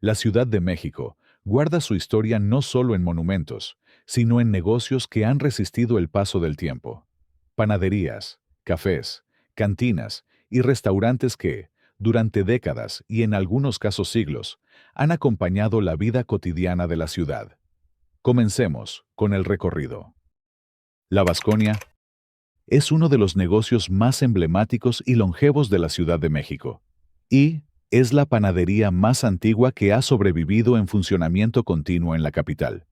La Ciudad de México guarda su historia no solo en monumentos, sino en negocios que han resistido el paso del tiempo. Panaderías, cafés, cantinas y restaurantes que, durante décadas y en algunos casos siglos, han acompañado la vida cotidiana de la ciudad. Comencemos con el recorrido. La Vasconia es uno de los negocios más emblemáticos y longevos de la Ciudad de México, y es la panadería más antigua que ha sobrevivido en funcionamiento continuo en la capital.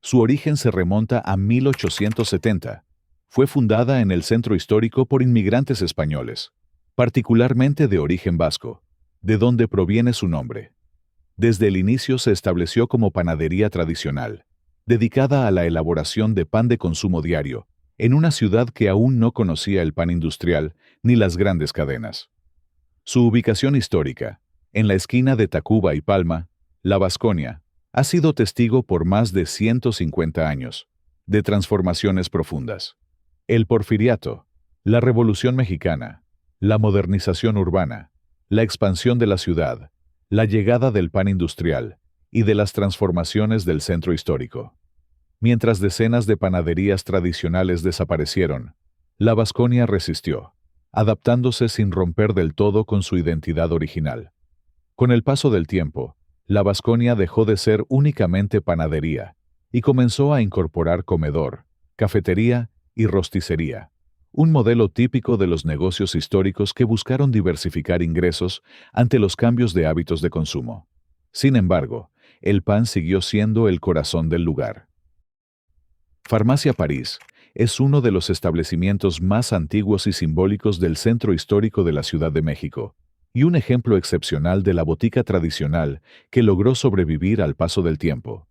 Su origen se remonta a 1870. Fue fundada en el centro histórico por inmigrantes españoles, particularmente de origen vasco, de donde proviene su nombre. Desde el inicio se estableció como panadería tradicional, dedicada a la elaboración de pan de consumo diario, en una ciudad que aún no conocía el pan industrial ni las grandes cadenas. Su ubicación histórica, en la esquina de Tacuba y Palma, La Vasconia, ha sido testigo por más de 150 años de transformaciones profundas. El Porfiriato, la Revolución Mexicana, la modernización urbana, la expansión de la ciudad, la llegada del pan industrial y de las transformaciones del centro histórico. Mientras decenas de panaderías tradicionales desaparecieron, La Vasconia resistió, adaptándose sin romper del todo con su identidad original. Con el paso del tiempo, La Vasconia dejó de ser únicamente panadería y comenzó a incorporar comedor, cafetería y rosticería, un modelo típico de los negocios históricos que buscaron diversificar ingresos ante los cambios de hábitos de consumo. Sin embargo, el pan siguió siendo el corazón del lugar. Farmacia París es uno de los establecimientos más antiguos y simbólicos del centro histórico de la Ciudad de México, y un ejemplo excepcional de la botica tradicional que logró sobrevivir al paso del tiempo.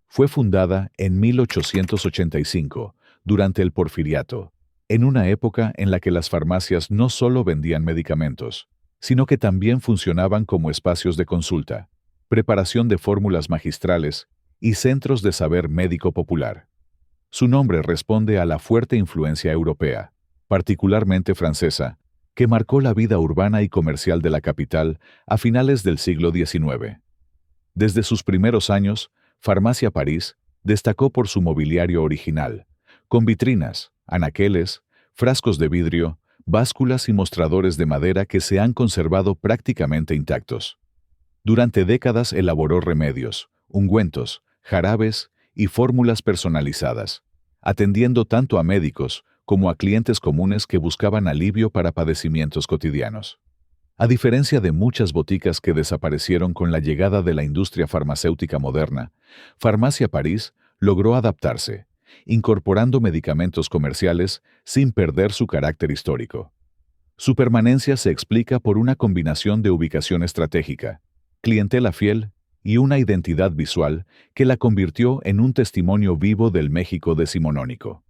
Fue fundada en 1885, durante el Porfiriato, en una época en la que las farmacias no solo vendían medicamentos, sino que también funcionaban como espacios de consulta, preparación de fórmulas magistrales y centros de saber médico popular. Su nombre responde a la fuerte influencia europea, particularmente francesa, que marcó la vida urbana y comercial de la capital a finales del siglo XIX. Desde sus primeros años, Farmacia París destacó por su mobiliario original, con vitrinas, anaqueles, frascos de vidrio, básculas y mostradores de madera que se han conservado prácticamente intactos. Durante décadas elaboró remedios, ungüentos, jarabes y fórmulas personalizadas, atendiendo tanto a médicos como a clientes comunes que buscaban alivio para padecimientos cotidianos. A diferencia de muchas boticas que desaparecieron con la llegada de la industria farmacéutica moderna, Farmacia París logró adaptarse, incorporando medicamentos comerciales sin perder su carácter histórico. Su permanencia se explica por una combinación de ubicación estratégica, clientela fiel y una identidad visual que la convirtió en un testimonio vivo del México decimonónico.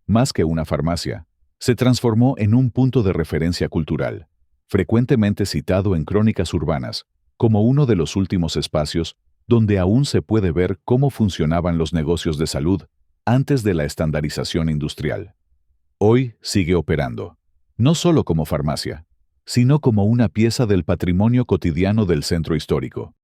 Más que una farmacia, se transformó en un punto de referencia cultural, frecuentemente citado en crónicas urbanas, como uno de los últimos espacios donde aún se puede ver cómo funcionaban los negocios de salud antes de la estandarización industrial. Hoy sigue operando, no solo como farmacia, sino como una pieza del patrimonio cotidiano del centro histórico.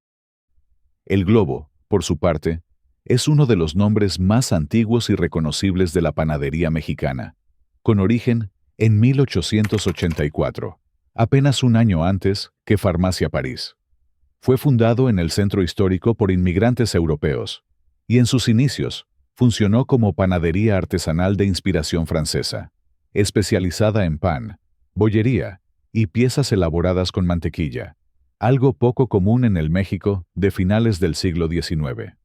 El Globo, por su parte, es uno de los nombres más antiguos y reconocibles de la panadería mexicana, con origen en 1884, apenas un año antes que Farmacia París. Fue fundado en el centro histórico por inmigrantes europeos, y en sus inicios funcionó como panadería artesanal de inspiración francesa, especializada en pan, bollería y piezas elaboradas con mantequilla, algo poco común en el México de finales del siglo XIX.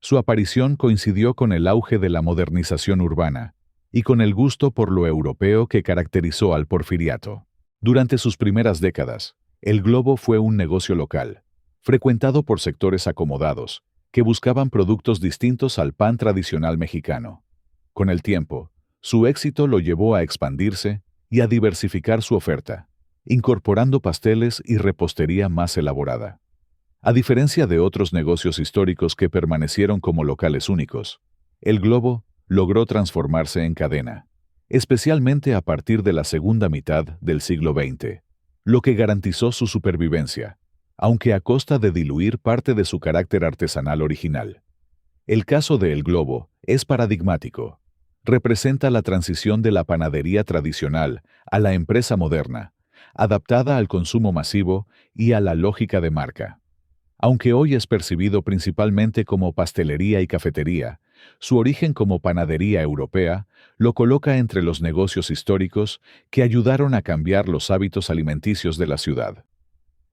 Su aparición coincidió con el auge de la modernización urbana y con el gusto por lo europeo que caracterizó al Porfiriato. Durante sus primeras décadas, el Globo fue un negocio local, frecuentado por sectores acomodados, que buscaban productos distintos al pan tradicional mexicano. Con el tiempo, su éxito lo llevó a expandirse y a diversificar su oferta, incorporando pasteles y repostería más elaborada. A diferencia de otros negocios históricos que permanecieron como locales únicos, el Globo logró transformarse en cadena, especialmente a partir de la segunda mitad del siglo XX, lo que garantizó su supervivencia, aunque a costa de diluir parte de su carácter artesanal original. El caso de El Globo es paradigmático. Representa la transición de la panadería tradicional a la empresa moderna, adaptada al consumo masivo y a la lógica de marca. Aunque hoy es percibido principalmente como pastelería y cafetería, su origen como panadería europea lo coloca entre los negocios históricos que ayudaron a cambiar los hábitos alimenticios de la ciudad.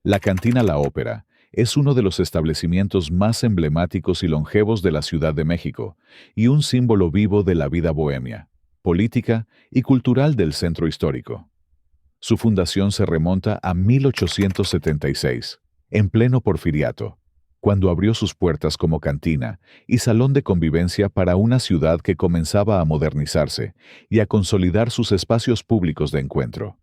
La Cantina La Ópera es uno de los establecimientos más emblemáticos y longevos de la Ciudad de México y un símbolo vivo de la vida bohemia, política y cultural del centro histórico. Su fundación se remonta a 1876, en pleno Porfiriato, cuando abrió sus puertas como cantina y salón de convivencia para una ciudad que comenzaba a modernizarse y a consolidar sus espacios públicos de encuentro.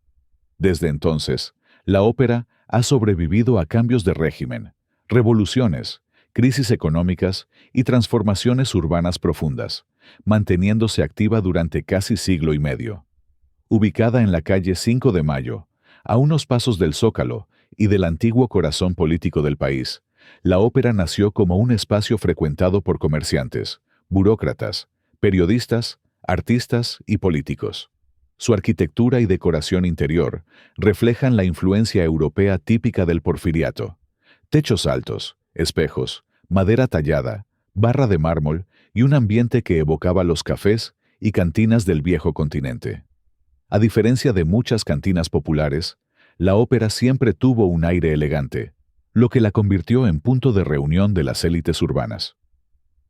Desde entonces, la ópera ha sobrevivido a cambios de régimen, revoluciones, crisis económicas y transformaciones urbanas profundas, manteniéndose activa durante casi siglo y medio. Ubicada en la calle 5 de Mayo, a unos pasos del Zócalo y del antiguo corazón político del país, la ópera nació como un espacio frecuentado por comerciantes, burócratas, periodistas, artistas y políticos. Su arquitectura y decoración interior reflejan la influencia europea típica del Porfiriato. Techos altos, espejos, madera tallada, barra de mármol y un ambiente que evocaba los cafés y cantinas del viejo continente. A diferencia de muchas cantinas populares, la ópera siempre tuvo un aire elegante, lo que la convirtió en punto de reunión de las élites urbanas.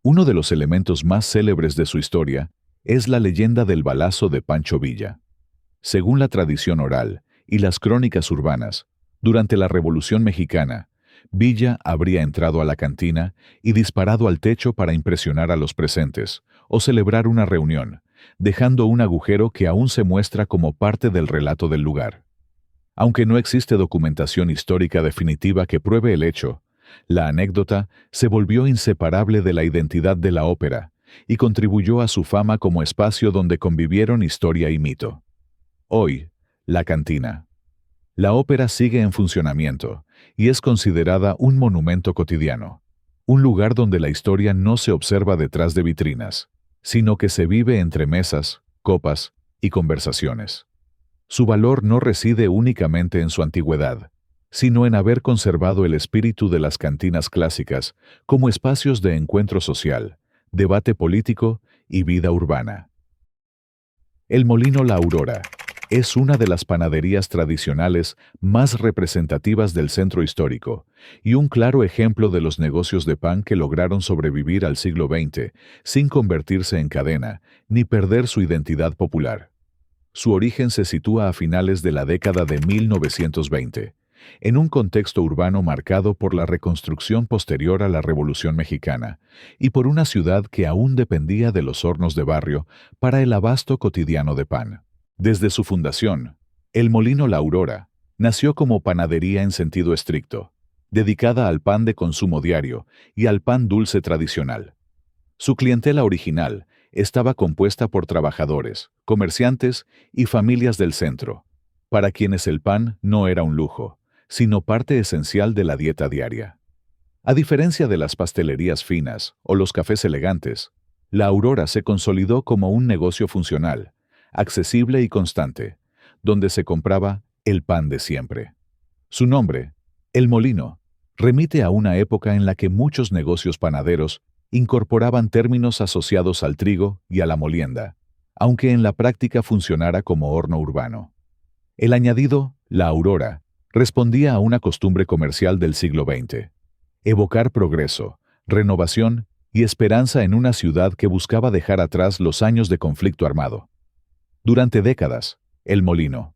Uno de los elementos más célebres de su historia es la leyenda del balazo de Pancho Villa. Según la tradición oral y las crónicas urbanas, durante la Revolución Mexicana, Villa habría entrado a la cantina y disparado al techo para impresionar a los presentes o celebrar una reunión, dejando un agujero que aún se muestra como parte del relato del lugar. Aunque no existe documentación histórica definitiva que pruebe el hecho, la anécdota se volvió inseparable de la identidad de la ópera y contribuyó a su fama como espacio donde convivieron historia y mito. Hoy, la cantina. La ópera sigue en funcionamiento y es considerada un monumento cotidiano, un lugar donde la historia no se observa detrás de vitrinas, sino que se vive entre mesas, copas y conversaciones. Su valor no reside únicamente en su antigüedad, sino en haber conservado el espíritu de las cantinas clásicas como espacios de encuentro social, debate político y vida urbana. El Molino La Aurora es una de las panaderías tradicionales más representativas del centro histórico y un claro ejemplo de los negocios de pan que lograron sobrevivir al siglo XX sin convertirse en cadena ni perder su identidad popular. Su origen se sitúa a finales de la década de 1920, en un contexto urbano marcado por la reconstrucción posterior a la Revolución Mexicana y por una ciudad que aún dependía de los hornos de barrio para el abasto cotidiano de pan. Desde su fundación, el Molino La Aurora nació como panadería en sentido estricto, dedicada al pan de consumo diario y al pan dulce tradicional. Su clientela original estaba compuesta por trabajadores, comerciantes y familias del centro, para quienes el pan no era un lujo, sino parte esencial de la dieta diaria. A diferencia de las pastelerías finas o los cafés elegantes, La Aurora se consolidó como un negocio funcional, accesible y constante, donde se compraba el pan de siempre. Su nombre, El Molino, remite a una época en la que muchos negocios panaderos incorporaban términos asociados al trigo y a la molienda, aunque en la práctica funcionara como horno urbano. El añadido, La Aurora, respondía a una costumbre comercial del siglo XX, evocar progreso, renovación y esperanza en una ciudad que buscaba dejar atrás los años de conflicto armado. Durante décadas, El Molino,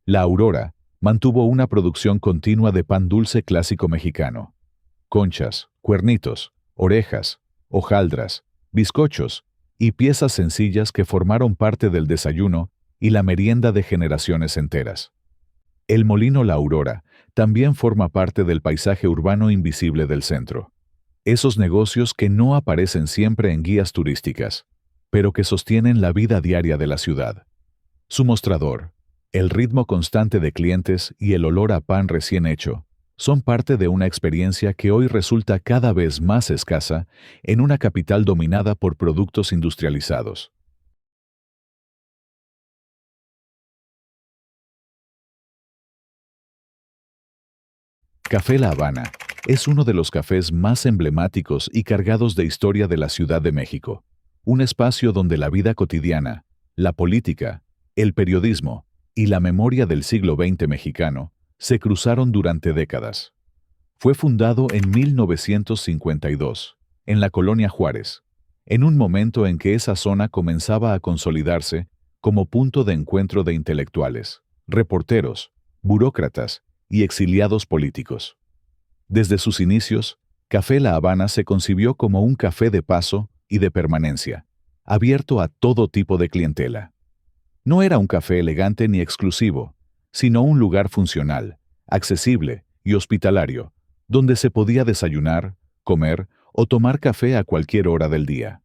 La Aurora, mantuvo una producción continua de pan dulce clásico mexicano. Conchas, cuernitos, orejas, hojaldras, bizcochos y piezas sencillas que formaron parte del desayuno y la merienda de generaciones enteras. El Molino La Aurora también forma parte del paisaje urbano invisible del centro. Esos negocios que no aparecen siempre en guías turísticas, pero que sostienen la vida diaria de la ciudad. Su mostrador, el ritmo constante de clientes y el olor a pan recién hecho, Son parte de una experiencia que hoy resulta cada vez más escasa en una capital dominada por productos industrializados. Café La Habana es uno de los cafés más emblemáticos y cargados de historia de la Ciudad de México, un espacio donde la vida cotidiana, la política, el periodismo y la memoria del siglo XX mexicano se cruzaron durante décadas. Fue fundado en 1952, en la colonia Juárez, en un momento en que esa zona comenzaba a consolidarse como punto de encuentro de intelectuales, reporteros, burócratas y exiliados políticos. Desde sus inicios, Café La Habana se concibió como un café de paso y de permanencia, abierto a todo tipo de clientela. No era un café elegante ni exclusivo, sino un lugar funcional, accesible y hospitalario, donde se podía desayunar, comer o tomar café a cualquier hora del día.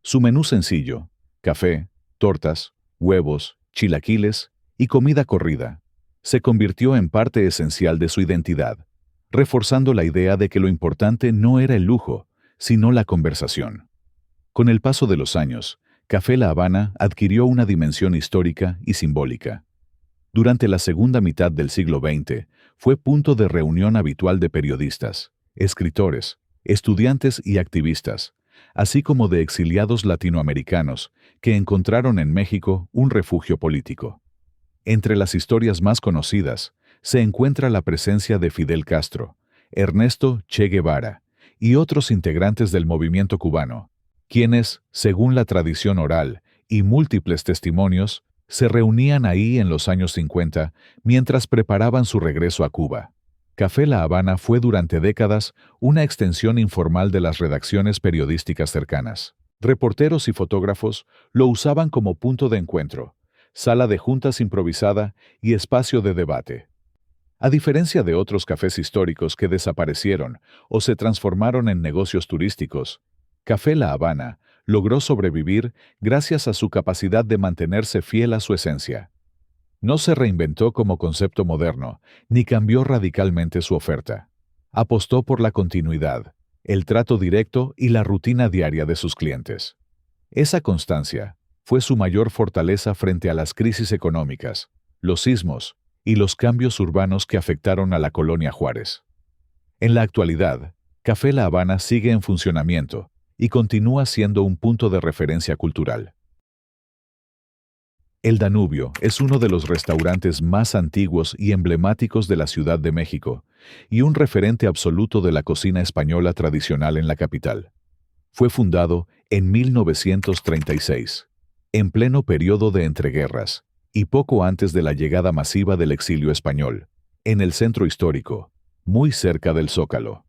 Su menú sencillo, café, tortas, huevos, chilaquiles y comida corrida, se convirtió en parte esencial de su identidad, reforzando la idea de que lo importante no era el lujo, sino la conversación. Con el paso de los años, Café La Habana adquirió una dimensión histórica y simbólica. Durante la segunda mitad del siglo XX, fue punto de reunión habitual de periodistas, escritores, estudiantes y activistas, así como de exiliados latinoamericanos que encontraron en México un refugio político. Entre las historias más conocidas, se encuentra la presencia de Fidel Castro, Ernesto Che Guevara y otros integrantes del movimiento cubano, quienes, según la tradición oral y múltiples testimonios, se reunían ahí en los años 50 mientras preparaban su regreso a Cuba. Café La Habana fue durante décadas una extensión informal de las redacciones periodísticas cercanas. Reporteros y fotógrafos lo usaban como punto de encuentro, sala de juntas improvisada y espacio de debate. A diferencia de otros cafés históricos que desaparecieron o se transformaron en negocios turísticos, Café La Habana logró sobrevivir gracias a su capacidad de mantenerse fiel a su esencia. No se reinventó como concepto moderno, ni cambió radicalmente su oferta. Apostó por la continuidad, el trato directo y la rutina diaria de sus clientes. Esa constancia fue su mayor fortaleza frente a las crisis económicas, los sismos y los cambios urbanos que afectaron a la colonia Juárez. En la actualidad, Café La Habana sigue en funcionamiento y continúa siendo un punto de referencia cultural. El Danubio es uno de los restaurantes más antiguos y emblemáticos de la Ciudad de México y un referente absoluto de la cocina española tradicional en la capital. Fue fundado en 1936, en pleno periodo de entreguerras y poco antes de la llegada masiva del exilio español, en el centro histórico, muy cerca del Zócalo.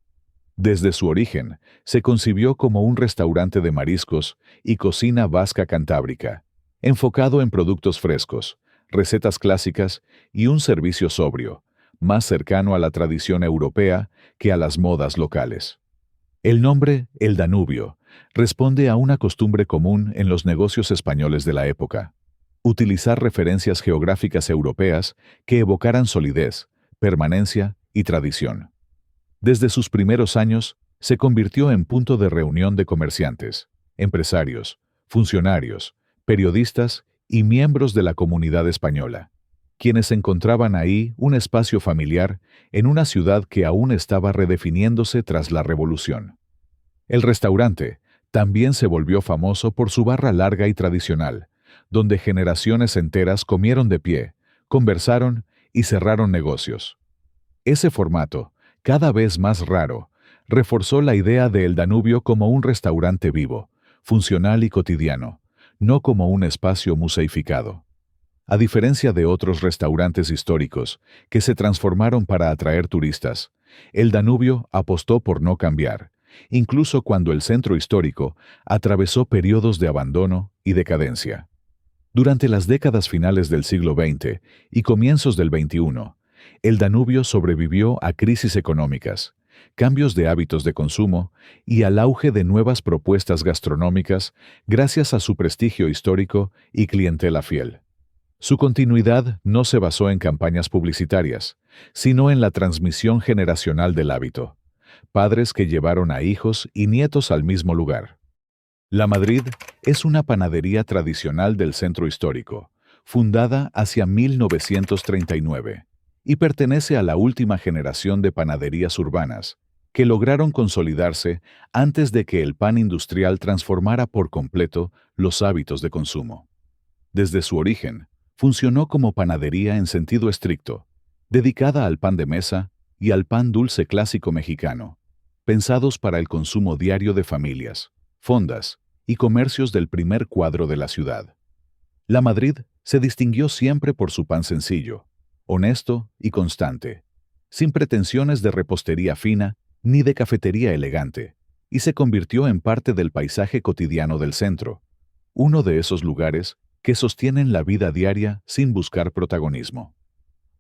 Desde su origen, se concibió como un restaurante de mariscos y cocina vasca cantábrica, enfocado en productos frescos, recetas clásicas y un servicio sobrio, más cercano a la tradición europea que a las modas locales. El nombre, El Danubio, responde a una costumbre común en los negocios españoles de la época: utilizar referencias geográficas europeas que evocaran solidez, permanencia y tradición. Desde sus primeros años, se convirtió en punto de reunión de comerciantes, empresarios, funcionarios, periodistas y miembros de la comunidad española, quienes encontraban ahí un espacio familiar en una ciudad que aún estaba redefiniéndose tras la Revolución. El restaurante también se volvió famoso por su barra larga y tradicional, donde generaciones enteras comieron de pie, conversaron y cerraron negocios. Ese formato, cada vez más raro, reforzó la idea de El Danubio como un restaurante vivo, funcional y cotidiano, no como un espacio museificado. A diferencia de otros restaurantes históricos que se transformaron para atraer turistas, El Danubio apostó por no cambiar, incluso cuando el centro histórico atravesó periodos de abandono y decadencia. Durante las décadas finales del siglo XX y comienzos del XXI, El Danubio sobrevivió a crisis económicas, cambios de hábitos de consumo y al auge de nuevas propuestas gastronómicas gracias a su prestigio histórico y clientela fiel. Su continuidad no se basó en campañas publicitarias, sino en la transmisión generacional del hábito. Padres que llevaron a hijos y nietos al mismo lugar. La Madrid es una panadería tradicional del centro histórico, fundada hacia 1939, y pertenece a la última generación de panaderías urbanas, que lograron consolidarse antes de que el pan industrial transformara por completo los hábitos de consumo. Desde su origen, funcionó como panadería en sentido estricto, dedicada al pan de mesa y al pan dulce clásico mexicano, pensados para el consumo diario de familias, fondas y comercios del primer cuadro de la ciudad. La Madrid se distinguió siempre por su pan sencillo, honesto y constante, sin pretensiones de repostería fina ni de cafetería elegante, y se convirtió en parte del paisaje cotidiano del centro, uno de esos lugares que sostienen la vida diaria sin buscar protagonismo.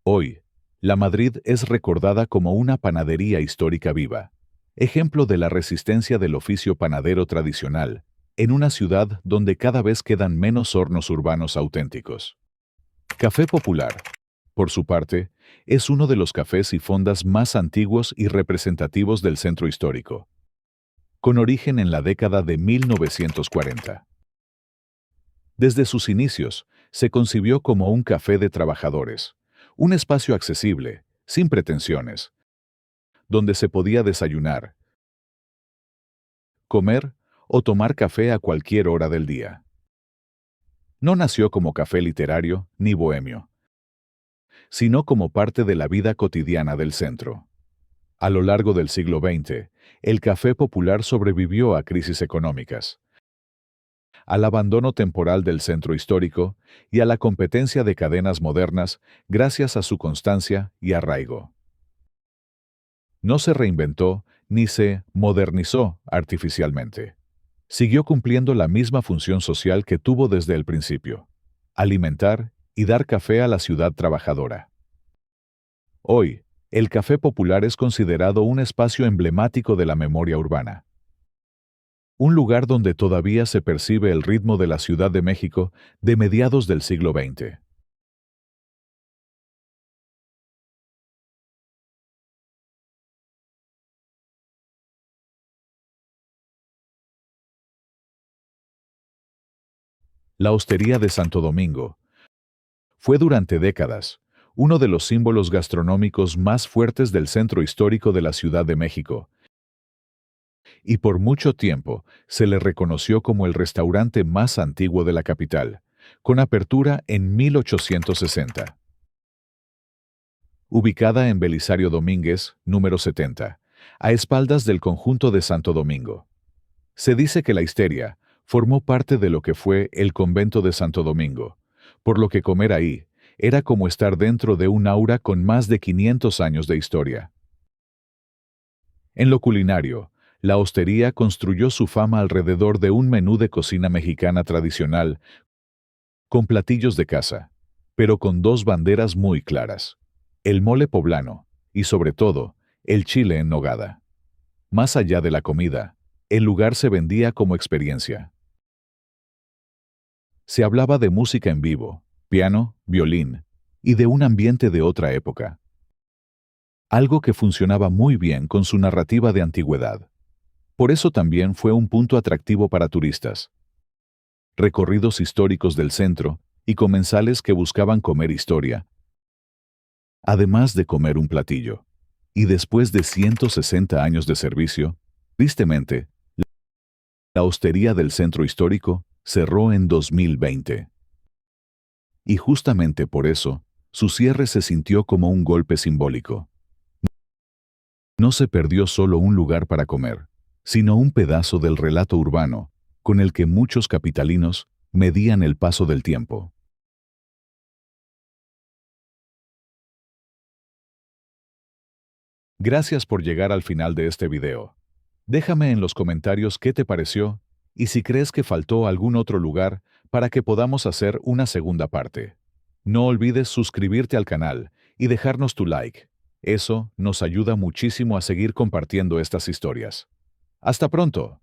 Hoy, la Madrid es recordada como una panadería histórica viva, ejemplo de la resistencia del oficio panadero tradicional, en una ciudad donde cada vez quedan menos hornos urbanos auténticos. Café Popular, por su parte, es uno de los cafés y fondas más antiguos y representativos del centro histórico, con origen en la década de 1940. Desde sus inicios, se concibió como un café de trabajadores, un espacio accesible, sin pretensiones, donde se podía desayunar, comer o tomar café a cualquier hora del día. No nació como café literario ni bohemio, sino como parte de la vida cotidiana del centro. A lo largo del siglo XX, el café popular sobrevivió a crisis económicas, al abandono temporal del centro histórico y a la competencia de cadenas modernas gracias a su constancia y arraigo. No se reinventó ni se modernizó artificialmente. Siguió cumpliendo la misma función social que tuvo desde el principio: alimentar y dar café a la ciudad trabajadora. Hoy, el café popular es considerado un espacio emblemático de la memoria urbana. Un lugar donde todavía se percibe el ritmo de la Ciudad de México de mediados del siglo XX. La Hostería de Santo Domingo fue durante décadas uno de los símbolos gastronómicos más fuertes del centro histórico de la Ciudad de México, y por mucho tiempo se le reconoció como el restaurante más antiguo de la capital, con apertura en 1860. Ubicada en Belisario Domínguez, número 70, a espaldas del conjunto de Santo Domingo. Se dice que la Histeria formó parte de lo que fue el convento de Santo Domingo, por lo que comer ahí era como estar dentro de un aura con más de 500 años de historia. En lo culinario, la Hostería construyó su fama alrededor de un menú de cocina mexicana tradicional, con platillos de casa, pero con dos banderas muy claras: el mole poblano y, sobre todo, el chile en nogada. Más allá de la comida, el lugar se vendía como experiencia. Se hablaba de música en vivo, piano, violín, y de un ambiente de otra época. Algo que funcionaba muy bien con su narrativa de antigüedad. Por eso también fue un punto atractivo para turistas. Recorridos históricos del centro y comensales que buscaban comer historia, además de comer un platillo. Y después de 160 años de servicio, tristemente, la Hostería del Centro Histórico cerró en 2020. Y justamente por eso, su cierre se sintió como un golpe simbólico. No se perdió solo un lugar para comer, sino un pedazo del relato urbano, con el que muchos capitalinos medían el paso del tiempo. Gracias por llegar al final de este video. Déjame en los comentarios qué te pareció y si crees que faltó algún otro lugar para que podamos hacer una segunda parte. No olvides suscribirte al canal y dejarnos tu like. Eso nos ayuda muchísimo a seguir compartiendo estas historias. ¡Hasta pronto!